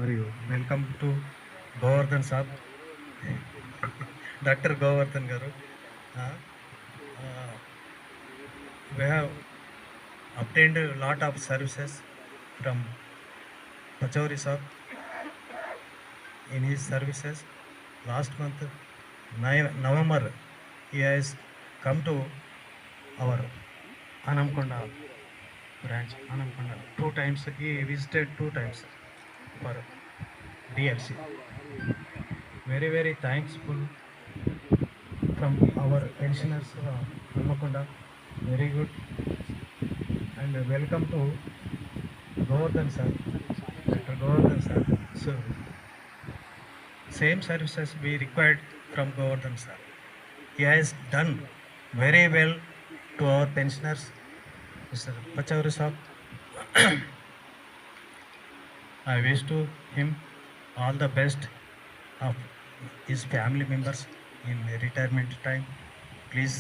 మరియు welcome to Govardhan Saab, doctor Govardhan గారు. We have obtained a lot of services from Pachauri Saab in his services. Last month, November, he has come to our Anamkonda branch. Anamkonda 2 times. He visited 2 times for DLC. Very, very thankful from our pensioners Anamkonda. Very good. And welcome to Govardhan sir, Dr. Govardhan sir. So, same services we required from Govardhan sir. He has done very well to our pensioners, Mr. Pachauri sir. I wish to him all the best of his family members in retirement time. Please